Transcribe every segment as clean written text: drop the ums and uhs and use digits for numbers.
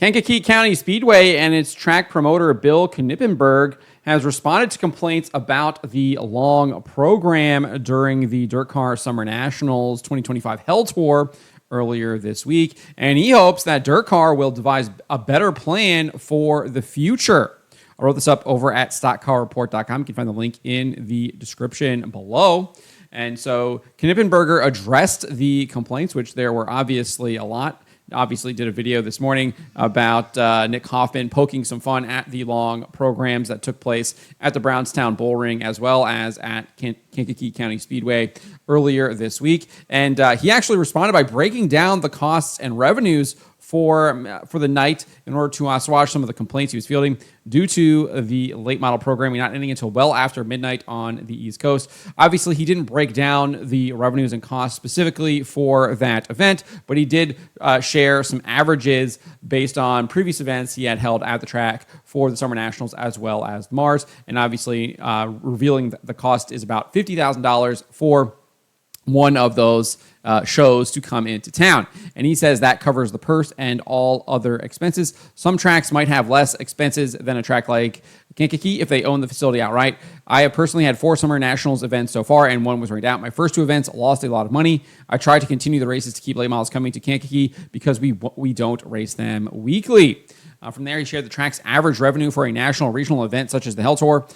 Kankakee County Speedway and its track promoter, Bill Knippenberg, has responded to complaints about the long program during the DIRTCar Summer Nationals 2025 Hell Tour earlier this week, and he hopes that DIRTCar will devise a better plan for the future. I wrote this up over at stockcarreport.com. You can find the link in the description below. And so Knippenberger addressed the complaints, which there were obviously a lot. Obviously did a video this morning about Nick Hoffman poking some fun at the long programs that took place at the Brownstown Bull Ring as well as at Kankakee County Speedway earlier this week. And he actually responded by breaking down the costs and revenues for the night in order to assuage some of the complaints he was fielding due to the late model programming not ending until well after midnight on the East Coast. Obviously, he didn't break down the revenues and costs specifically for that event, but he did share some averages based on previous events he had held at the track for the Summer Nationals as well as Mars, and obviously revealing that the cost is about $50,000 for one of those shows to come into town. And he says that covers the purse and all other expenses. Some tracks might have less expenses than a track like Kankakee if they own the facility outright. I have personally had 4 Summer Nationals events so far, and one was rained out. My first 2 events lost a lot of money. I tried to continue the races to keep late models coming to Kankakee because we don't race them weekly. From there, he shared the track's average revenue for a national or regional event such as the Hell Tour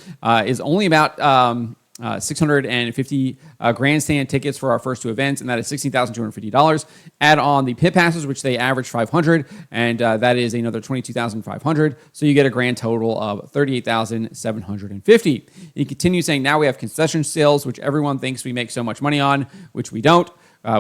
is only about 650 grandstand tickets for our first 2 events, and that is $16,250. Add on the pit passes, which they average 500, and that is another $22,500. So you get a grand total of $38,750. He continues saying, now we have concession sales, which everyone thinks we make so much money on, which we don't.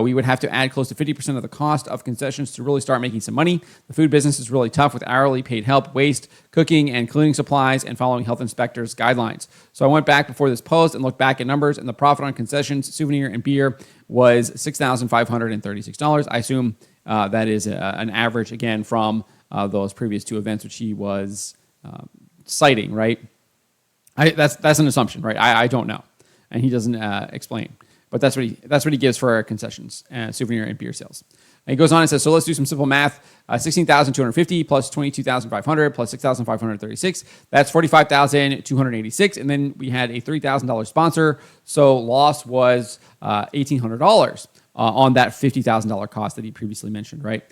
We would have to add close to 50% of the cost of concessions to really start making some money. The food business is really tough with hourly paid help, waste, cooking, and cleaning supplies, and following health inspectors' guidelines. So I went back before this post and looked back at numbers, and the profit on concessions, souvenir, and beer was $6,536. I assume that is an average, again, from those previous 2 events, which he was citing, right? That's an assumption, right? I don't know, and he doesn't explain. But that's what he gives for our concessions, souvenir and beer sales. And he goes on and says, so let's do some simple math. 16,250 plus 22,500 plus 6,536. That's 45,286. And then we had a $3,000 sponsor. So loss was $1,800 on that $50,000 cost that he previously mentioned, right?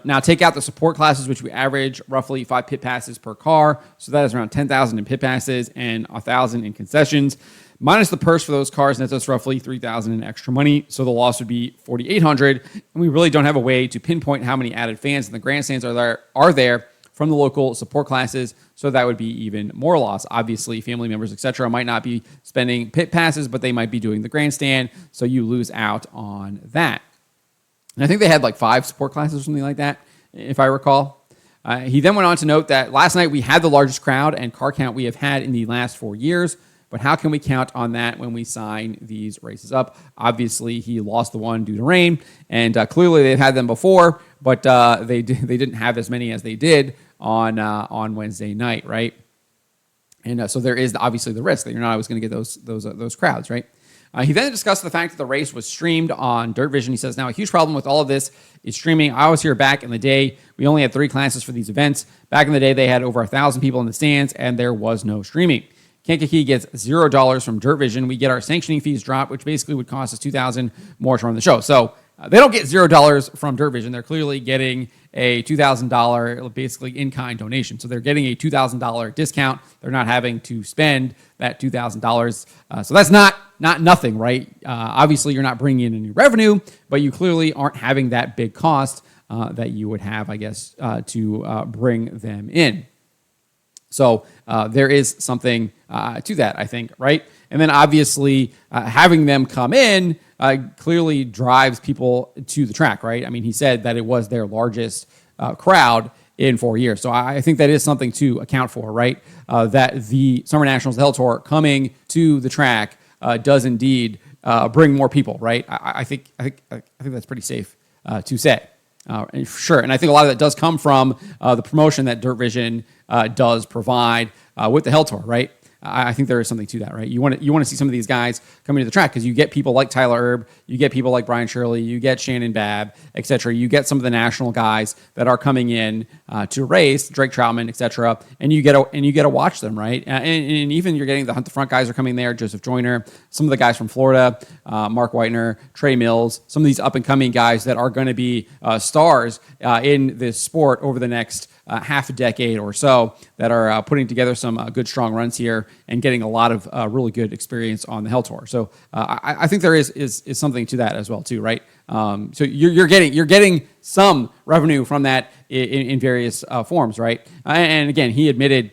Now take out the support classes, which we average roughly 5 pit passes per car. So that is around 10,000 in pit passes and 1,000 in concessions. Minus the purse for those cars nets us roughly $3,000 in extra money, so the loss would be $4,800. And we really don't have a way to pinpoint how many added fans in the grandstands are there from the local support classes, so that would be even more loss. Obviously, family members, etc., might not be spending pit passes, but they might be doing the grandstand, so you lose out on that. And I think they had like 5 support classes or something like that, if I recall. He then went on to note that last night we had the largest crowd and car count we have had in the last 4 years. But how can we count on that when we sign these races up? Obviously, he lost the one due to rain, and clearly they've had them before, but they didn't have as many as they did on Wednesday night, right? And so there is obviously the risk that you're not always going to get those crowds, right? He then discussed the fact that the race was streamed on DirtVision. He says, now a huge problem with all of this is streaming. I was here back in the day. We only had 3 classes for these events. Back in the day, they had over 1,000 people in the stands, and there was no streaming. Kankakee gets $0 from DirtVision. We get our sanctioning fees dropped, which basically would cost us $2,000 more to run the show. So they don't get $0 from DirtVision. They're clearly getting a $2,000 basically in-kind donation. So they're getting a $2,000 discount. They're not having to spend that $2,000. So that's not nothing, right? Obviously, you're not bringing in any revenue, but you clearly aren't having that big cost that you would have, I guess, to bring them in. So there is something to that, I think, right? And then obviously having them come in clearly drives people to the track, right? I mean, he said that it was their largest crowd in 4 years. So I think that is something to account for, right? That the Summer Nationals, the Hell Tour, coming to the track does indeed bring more people, right? I think that's pretty safe to say. Sure, and I think a lot of that does come from the promotion that DirtVision does provide with the Hell Tour, right? I think there is something to that, right? You want to see some of these guys coming to the track because you get people like Tyler Erb, you get people like Brian Shirley, you get Shannon Babb, etc. You get some of the national guys that are coming in to race, Drake Troutman, etc. And you get to watch them, right? And even you're getting the Hunt the Front guys are coming there, Joseph Joyner, some of the guys from Florida, Mark Whitener, Trey Mills, some of these up and coming guys that are going to be stars in this sport over the next half a decade or so that are putting together some good, strong runs here and getting a lot of really good experience on the Hell Tour. So I think there is something to that as well too, right? So you're getting some revenue from that in various forms, right? And again, he admitted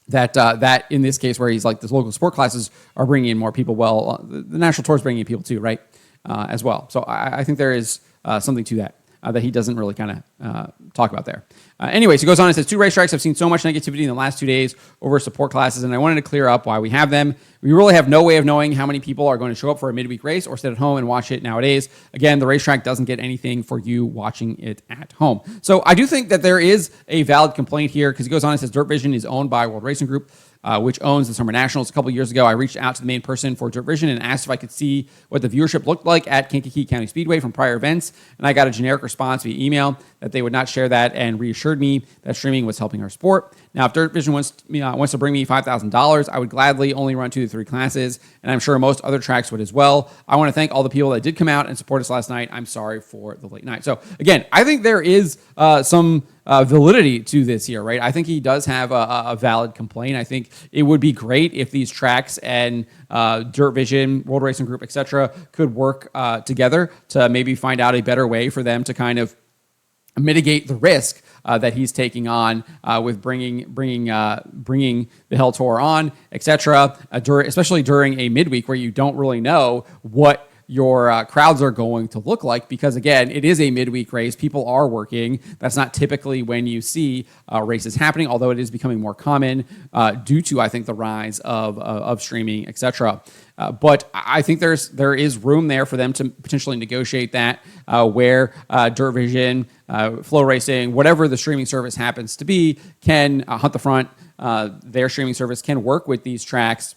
that in this case where he's like, the local sport classes are bringing in more people. Well, the national tour is bringing in people too, right? As well. So I think there is something to that. That he doesn't really kind of talk about there. Anyways, he goes on and says, 2 racetracks have seen so much negativity in the last 2 days over support classes, and I wanted to clear up why we have them. We really have no way of knowing how many people are going to show up for a midweek race or sit at home and watch it nowadays. Again, the racetrack doesn't get anything for you watching it at home. So I do think that there is a valid complaint here because he goes on and says, DirtVision is owned by World Racing Group, which owns the Summer Nationals. A couple years ago, I reached out to the main person for DirtVision and asked if I could see what the viewership looked like at Kankakee County Speedway from prior events, and I got a generic response via email that they would not share that and reassured me that streaming was helping our sport. Now, if DirtVision wants to bring me $5,000, I would gladly only run 2 to 3 classes, and I'm sure most other tracks would as well. I want to thank all the people that did come out and support us last night. I'm sorry for the late night. So again, I think there is some validity to this here, right? I think he does have a valid complaint. I think it would be great if these tracks and DirtVision, World Racing Group, etc., could work together to maybe find out a better way for them to kind of mitigate the risk that he's taking on with bringing the Hell Tour on, etc. Especially during a midweek where you don't really know what your crowds are going to look like because, again, it is a midweek race. People are working. That's not typically when you see races happening, although it is becoming more common due to, I think, the rise of streaming, etc. But I think there is room there for them to potentially negotiate that where DirtVision, Flow Racing, whatever the streaming service happens to be, can Hunt the Front, their streaming service can work with these tracks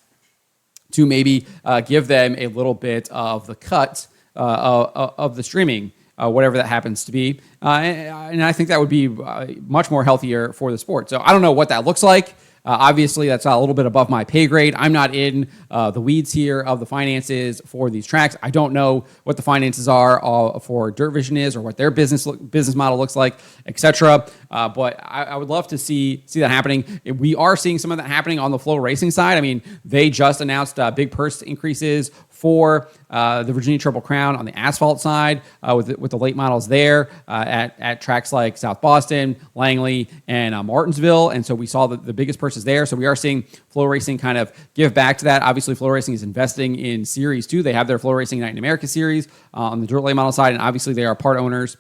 to maybe give them a little bit of the cut of the streaming, whatever that happens to be. And I think that would be much more healthier for the sport. So I don't know what that looks like. Obviously, that's a little bit above my pay grade. I'm not in the weeds here of the finances for these tracks. I don't know what the finances are for DirtVision is or what their business model looks like, etc. But I would love to see that happening. We are seeing some of that happening on the Flow Racing side. I mean, they just announced big purse increases for the Virginia Triple Crown on the asphalt side with the late models there at tracks like South Boston, Langley, and Martinsville. And so we saw the biggest purses there. So we are seeing Flow Racing kind of give back to that. Obviously, Flow Racing is investing in series too. They have their Flow Racing Night in America series on the dirt late model side, and obviously they are part owners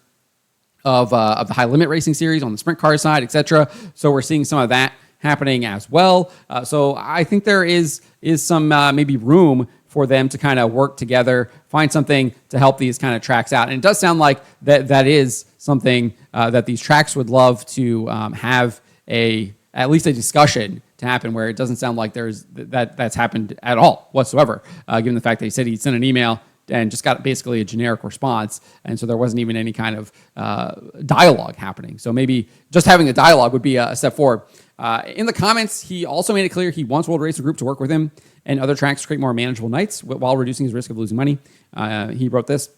of the High Limit Racing series on the sprint car side, etc. So we're seeing some of that happening as well. So I think there is some maybe room for them to kind of work together, find something to help these kind of tracks out. And it does sound like that is something that these tracks would love to have at least a discussion to happen, where it doesn't sound like that's happened at all whatsoever, given the fact that he said he sent an email and just got basically a generic response. And so there wasn't even any kind of dialogue happening. So maybe just having a dialogue would be a step forward. In the comments, he also made it clear he wants World Racing Group to work with him and other tracks to create more manageable nights while reducing his risk of losing money. He wrote this,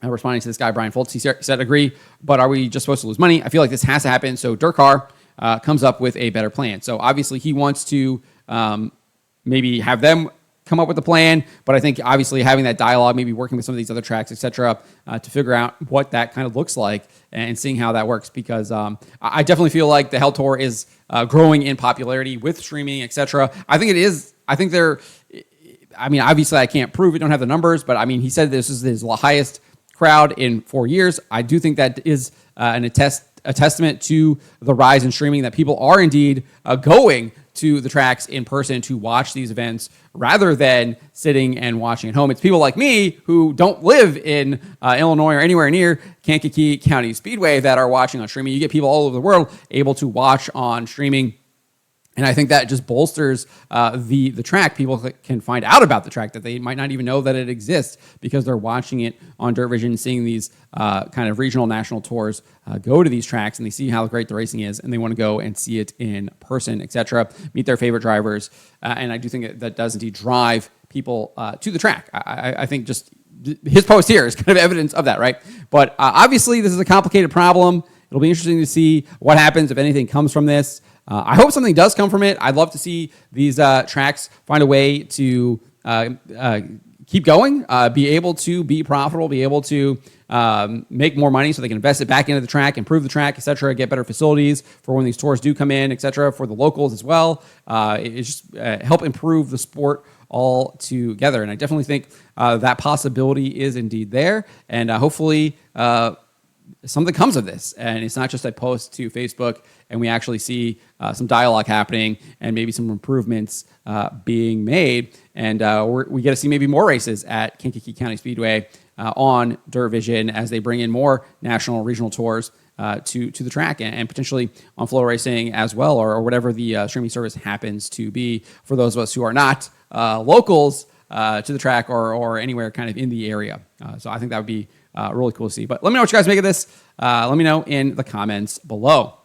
responding to this guy, Brian Foltz. He said, agree, but are we just supposed to lose money? I feel like this has to happen. So DirtCar comes up with a better plan. So obviously he wants to maybe have them come up with a plan, but I think obviously having that dialogue, maybe working with some of these other tracks, etc., to figure out what that kind of looks like and seeing how that works, because I definitely feel like the Hell Tour is growing in popularity with streaming, etc. I think it is. I think obviously I can't prove it, don't have the numbers, but I mean, he said this is his highest crowd in 4 years. I do think that is a testament to the rise in streaming, that people are indeed going to the tracks in person to watch these events rather than sitting and watching at home. It's people like me who don't live in Illinois or anywhere near Kankakee County Speedway that are watching on streaming. You get people all over the world able to watch on streaming And I think that just bolsters the track. People can find out about the track that they might not even know that it exists because they're watching it on DirtVision, seeing these kind of regional national tours go to these tracks, and they see how great the racing is, and they want to go and see it in person, etc. Meet their favorite drivers, and I do think that does indeed drive people to the track. I think just his post here is kind of evidence of that, right? But obviously, this is a complicated problem. It'll be interesting to see what happens if anything comes from this. I hope something does come from it. I'd love to see these tracks find a way to keep going, be able to be profitable, be able to make more money so they can invest it back into the track, improve the track, etc., get better facilities for when these tours do come in, etc., for the locals as well. It's just help improve the sport all together. And I definitely think that possibility is indeed there. And hopefully something comes of this, and it's not just a post to Facebook, and we actually see some dialogue happening and maybe some improvements being made, and we get to see maybe more races at Kankakee County Speedway on DirtVision as they bring in more national, regional tours to the track, and potentially on Flow Racing as well, or whatever the streaming service happens to be for those of us who are not locals to the track or anywhere kind of in the area. So I think that would be really cool to see. But let me know what you guys make of this. Let me know in the comments below.